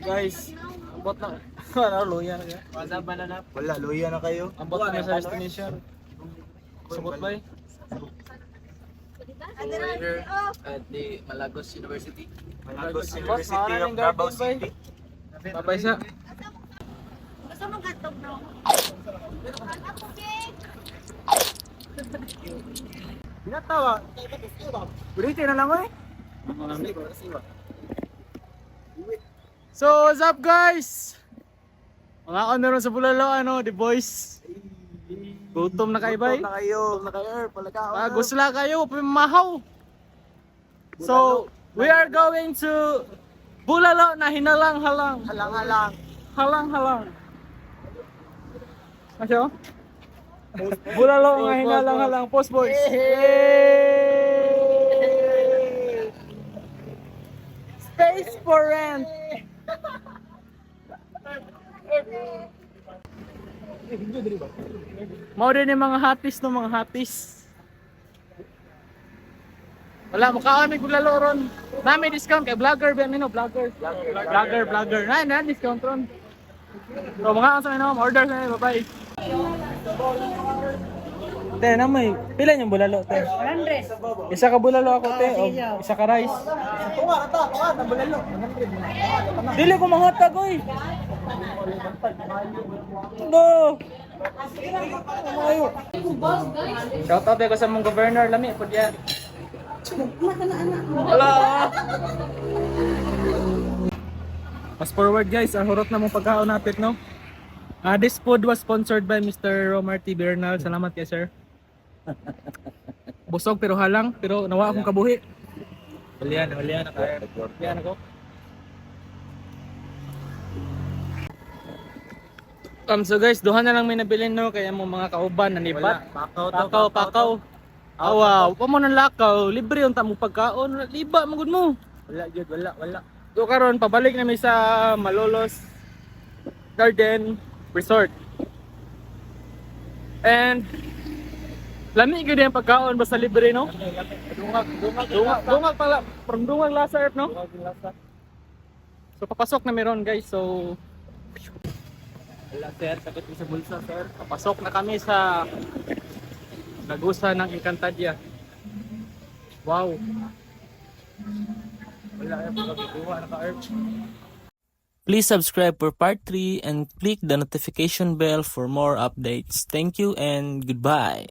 Guys, ambot na. Ano, luya na kaya? Wala banana. Wala, luya na kayo. Ambot na sa destination. Subot ba eh? Here at the Malagos University. Malagos Boss, University maraming of Davao garden, City. Babay sa. Gusto mong gatog, bro? Binatawa. Buriti na lang eh. So, what's up guys? Mga meron sa Bulalo, ano, the boys. Gutom na kayo, bay? Gutom na kayo. Gutom na kayo. Palagaw. Gusto lang kayo, pumahaw. So, we are going to Bulalo na hinalang-halang. Halang-halang. Halang-halang. Masyo? Bulalo nga hinalang-halang. Post boys. Space for rent. Mao din yung mga hatis no, mga hatis. Wala mo kami bulalo ron. Na may discount kay vlogger ba mino, vlogger. Vlogger. Na discount ron. So mga asa no, order sa bye. Te, na may pila yung bulalo te? 100. Isa ka bulalo ako te, o isa ka rice. Tunga ka ta. Tunga na bulalo. Dili ko manghatag oy. Go. Shout out ko sa mong governor lami pud yan. Wala. Fast forward guys, ang hurot na mong pagkaon natin no. This food was sponsored by Mr. Romar T. Bernal. Salamat kay sir. Busog pero halang, pero nawa akong kabuhi. Halian ako. So guys, duha na lang may nabilin no, kaya mo mga kauban nanibat. Pakaw. Awa, pa mo nang lakaw, libre yung tamo pagkaon, liba magud mo. Wala jud, wala. So karon pabalik na mi sa Malolos Garden Resort. And lami gyud yung pagkaon basta libre no. Dungag pala, from dungag lasa earth no. So papasok na meron guys. So wala sir, sakit sa bulsa sir. Papasok na kami sa Lagusa ng Encantadia. Wow. Wala yung pagkakuha na ka-earth. Please subscribe for part 3 and click the notification bell for more updates. Thank you and goodbye.